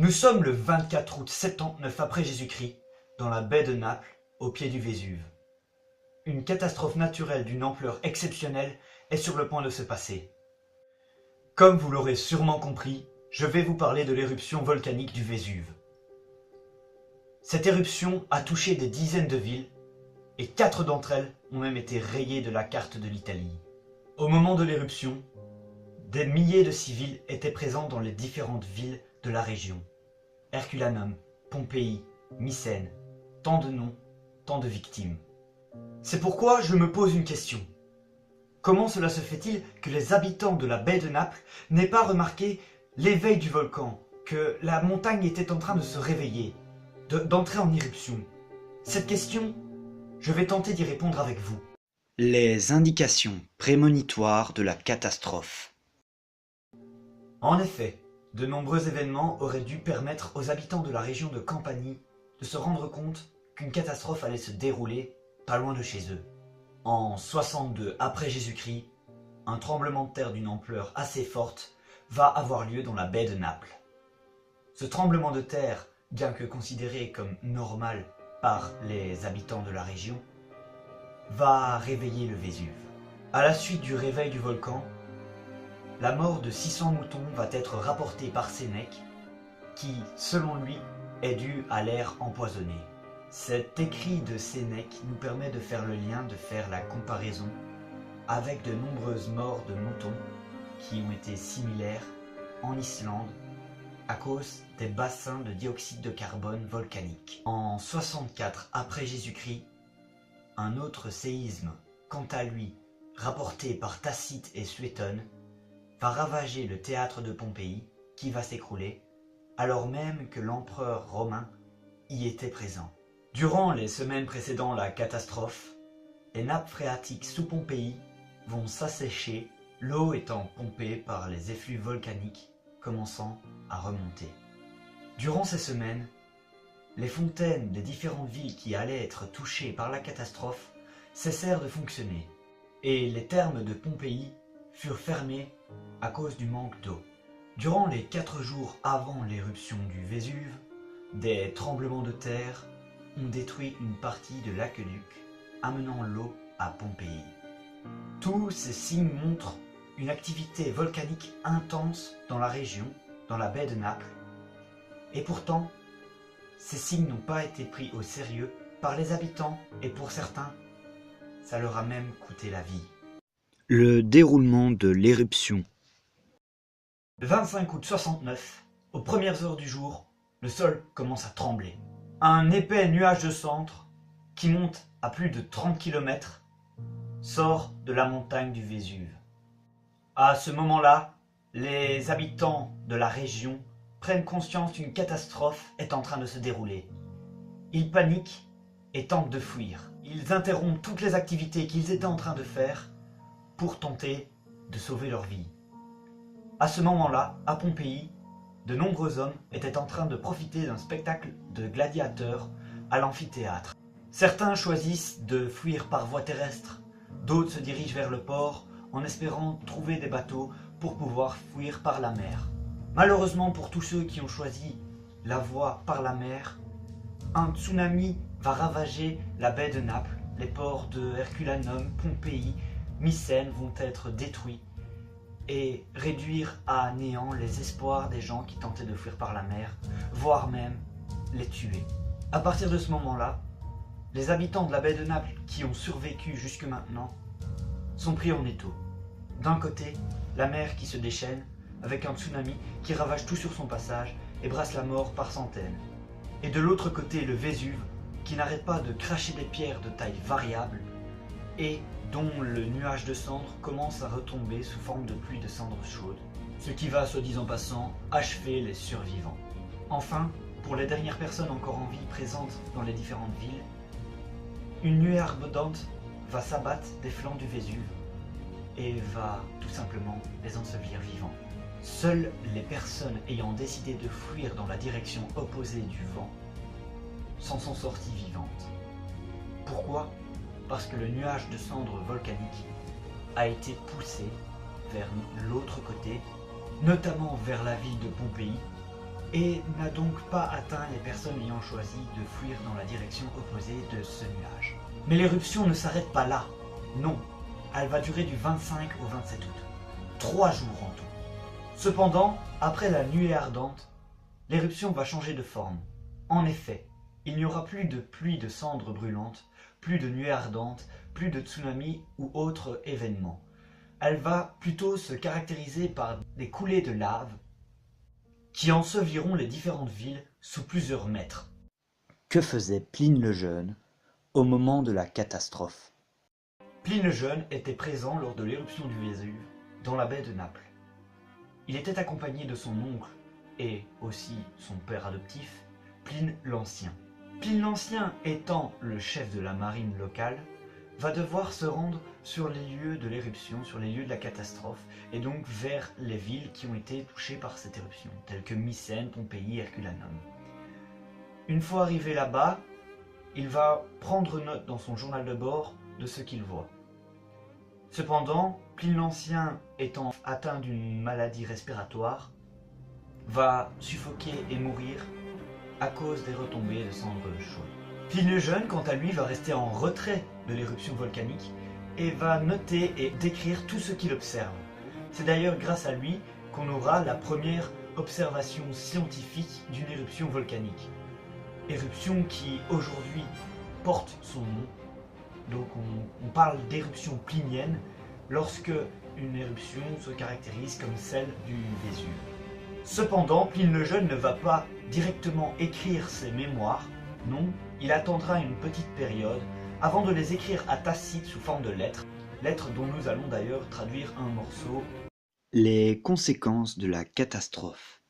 Nous sommes le 24 août 79 après Jésus-Christ, dans la baie de Naples, au pied du Vésuve. Une catastrophe naturelle d'une ampleur exceptionnelle est sur le point de se passer. Comme vous l'aurez sûrement compris, je vais vous parler de l'éruption volcanique du Vésuve. Cette éruption a touché des dizaines de villes, et 4 d'entre elles ont même été rayées de la carte de l'Italie. Au moment de l'éruption, des milliers de civils étaient présents dans les différentes villes de la région. Herculanum, Pompéi, Mycène, tant de noms, tant de victimes. C'est pourquoi je me pose une question. Comment cela se fait-il que les habitants de la baie de Naples n'aient pas remarqué l'éveil du volcan, que la montagne était en train de se réveiller, d'entrer en éruption? Cette question, je vais tenter d'y répondre avec vous. Les indications prémonitoires de la catastrophe. En effet, de nombreux événements auraient dû permettre aux habitants de la région de Campanie de se rendre compte qu'une catastrophe allait se dérouler pas loin de chez eux. En 62 après Jésus-Christ, un tremblement de terre d'une ampleur assez forte va avoir lieu dans la baie de Naples. Ce tremblement de terre, bien que considéré comme normal par les habitants de la région, va réveiller le Vésuve. À la suite du réveil du volcan, la mort de 600 moutons va être rapportée par Sénèque, qui, selon lui, est due à l'air empoisonné. Cet écrit de Sénèque nous permet de faire le lien, de faire la comparaison avec de nombreuses morts de moutons qui ont été similaires en Islande à cause des bassins de dioxyde de carbone volcanique. En 64 après Jésus-Christ, un autre séisme, quant à lui, rapporté par Tacite et Suétone, va ravager le théâtre de Pompéi, qui va s'écrouler, alors même que l'empereur romain y était présent. Durant les semaines précédant la catastrophe, les nappes phréatiques sous Pompéi vont s'assécher, l'eau étant pompée par les effluves volcaniques commençant à remonter. Durant ces semaines, les fontaines des différentes villes qui allaient être touchées par la catastrophe cessèrent de fonctionner, et les thermes de Pompéi furent fermés à cause du manque d'eau. Durant les 4 jours avant l'éruption du Vésuve, des tremblements de terre ont détruit une partie de l'aqueduc, amenant l'eau à Pompéi. Tous ces signes montrent une activité volcanique intense dans la région, dans la baie de Naples, et pourtant, ces signes n'ont pas été pris au sérieux par les habitants, et pour certains, ça leur a même coûté la vie. Le déroulement de l'éruption. Le 25 août 69, aux premières heures du jour, le sol commence à trembler. Un épais nuage de cendres, qui monte à plus de 30 km, sort de la montagne du Vésuve. À ce moment-là, les habitants de la région prennent conscience qu'une catastrophe est en train de se dérouler. Ils paniquent et tentent de fuir. Ils interrompent toutes les activités qu'ils étaient en train de faire pour tenter de sauver leur vie. À ce moment-là, à Pompéi, de nombreux hommes étaient en train de profiter d'un spectacle de gladiateurs à l'amphithéâtre. Certains choisissent de fuir par voie terrestre, d'autres se dirigent vers le port en espérant trouver des bateaux pour pouvoir fuir par la mer. Malheureusement pour tous ceux qui ont choisi la voie par la mer, un tsunami va ravager la baie de Naples. Les ports de Herculanum, Pompéi, Mycène vont être détruits et réduire à néant les espoirs des gens qui tentaient de fuir par la mer, voire même les tuer. À partir de ce moment-là, les habitants de la baie de Naples qui ont survécu jusque maintenant sont pris en étau. D'un côté, la mer qui se déchaîne avec un tsunami qui ravage tout sur son passage et brasse la mort par centaines. Et de l'autre côté, le Vésuve qui n'arrête pas de cracher des pierres de taille variable et dont le nuage de cendres commence à retomber sous forme de pluie de cendres chaudes, ce qui va, soit dit en passant, achever les survivants. Enfin, pour les dernières personnes encore en vie présentes dans les différentes villes, une nuée ardente va s'abattre des flancs du Vésuve et va tout simplement les ensevelir vivants. Seules les personnes ayant décidé de fuir dans la direction opposée du vent s'en sont sorties vivantes. Pourquoi ? Parce que le nuage de cendres volcaniques a été poussé vers l'autre côté, notamment vers la ville de Pompéi, et n'a donc pas atteint les personnes ayant choisi de fuir dans la direction opposée de ce nuage. Mais l'éruption ne s'arrête pas là, non, elle va durer du 25 au 27 août, 3 jours en tout. Cependant, après la nuée ardente, l'éruption va changer de forme. En effet, il n'y aura plus de pluie de cendres brûlantes, plus de nuées ardentes, plus de tsunamis ou autres événements. Elle va plutôt se caractériser par des coulées de lave qui enseveliront les différentes villes sous plusieurs mètres. Que faisait Pline le Jeune au moment de la catastrophe? Pline le Jeune était présent lors de l'éruption du Vésuve dans la baie de Naples. Il était accompagné de son oncle et aussi son père adoptif, Pline l'Ancien. Pline l'Ancien, étant le chef de la marine locale, va devoir se rendre sur les lieux de l'éruption, sur les lieux de la catastrophe, et donc vers les villes qui ont été touchées par cette éruption, telles que Mycène, Pompéi, Herculanum. Une fois arrivé là-bas, il va prendre note dans son journal de bord de ce qu'il voit. Cependant, Pline l'Ancien, étant atteint d'une maladie respiratoire, va suffoquer et mourir à cause des retombées de cendres chaudes. Pline le Jeune, quant à lui, va rester en retrait de l'éruption volcanique et va noter et décrire tout ce qu'il observe. C'est d'ailleurs grâce à lui qu'on aura la première observation scientifique d'une éruption volcanique. Éruption qui aujourd'hui porte son nom. Donc on parle d'éruption plinienne lorsque une éruption se caractérise comme celle du Vésuve. Cependant, Pline le Jeune ne va pas directement écrire ses mémoires, non, il attendra une petite période avant de les écrire à Tacite sous forme de lettres, lettres dont nous allons d'ailleurs traduire un morceau. Les conséquences de la catastrophe.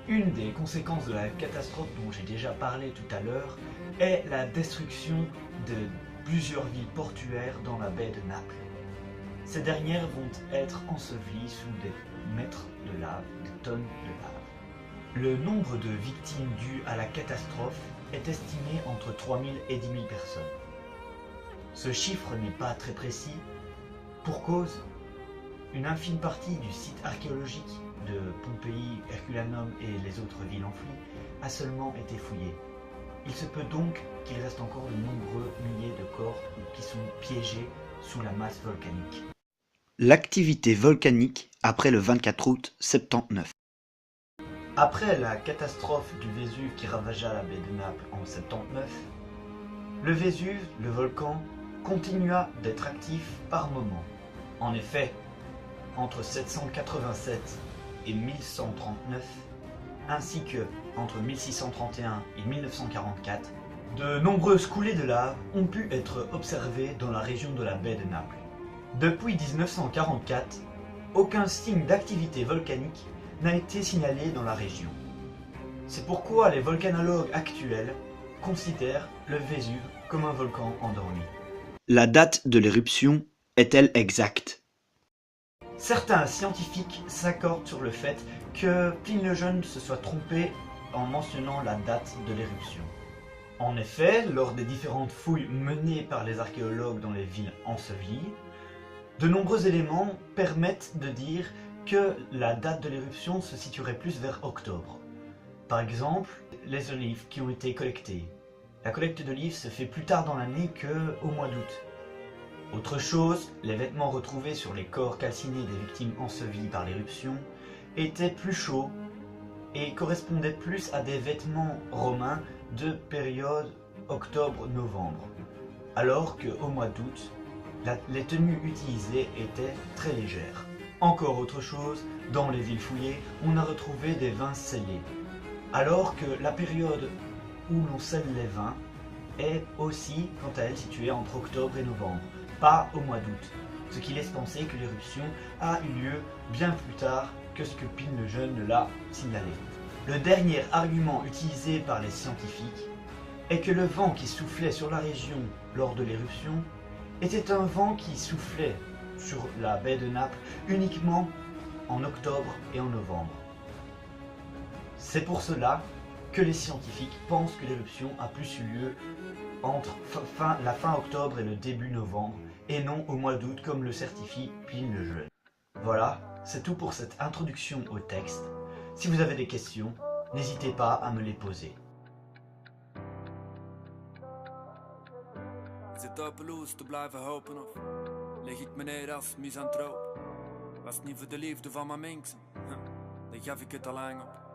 Une des conséquences de la catastrophe dont j'ai déjà parlé tout à l'heure est la destruction de plusieurs villes portuaires dans la baie de Naples. Ces dernières vont être ensevelies sous des mètres de lave, des tonnes de lave. Le nombre de victimes dues à la catastrophe est estimé entre 3000 et 10 000 personnes. Ce chiffre n'est pas très précis, pour cause, une infime partie du site archéologique de Pompéi, Herculanum et les autres villes enfouies a seulement été fouillée. Il se peut donc qu'il reste encore de nombreux milliers de corps qui sont piégés sous la masse volcanique. L'activité volcanique après le 24 août 79. Après la catastrophe du Vésuve qui ravagea la baie de Naples en 79, le Vésuve, le volcan, continua d'être actif par moments. En effet, entre 787 et 1139, ainsi que entre 1631 et 1944, de nombreuses coulées de lave ont pu être observées dans la région de la baie de Naples. Depuis 1944, aucun signe d'activité volcanique n'a été signalé dans la région. C'est pourquoi les volcanologues actuels considèrent le Vésuve comme un volcan endormi. La date de l'éruption est-elle exacte? Certains scientifiques s'accordent sur le fait que Pline le Jeune se soit trompé en mentionnant la date de l'éruption. En effet, lors des différentes fouilles menées par les archéologues dans les villes ensevelies, de nombreux éléments permettent de dire que la date de l'éruption se situerait plus vers octobre. Par exemple, les olives qui ont été collectées. La collecte d'olives se fait plus tard dans l'année qu'au mois d'août. Autre chose, les vêtements retrouvés sur les corps calcinés des victimes ensevelies par l'éruption étaient plus chauds et correspondaient plus à des vêtements romains de période octobre-novembre, alors qu'au mois d'août, les tenues utilisées étaient très légères. Encore autre chose, dans les villes fouillées, on a retrouvé des vins scellés, alors que la période où l'on scelle les vins est aussi, quant à elle, située entre octobre et novembre, pas au mois d'août, ce qui laisse penser que l'éruption a eu lieu bien plus tard que ce que Pline le Jeune ne l'a signalé. Le dernier argument utilisé par les scientifiques est que le vent qui soufflait sur la région lors de l'éruption était un vent qui soufflait sur la baie de Naples uniquement en octobre et en novembre. C'est pour cela que les scientifiques pensent que l'éruption a plus eu lieu entre la fin octobre et le début novembre, et non au mois d'août comme le certifie Pline le Jeune. Voilà, c'est tout pour cette introduction au texte. Si vous avez des questions, n'hésitez pas à me les poser. Zit hopeloos te blijven hopen of lig ik me neer als misantroop? Was het niet voor de liefde van mijn mensen, dan gaf ik het al lang op.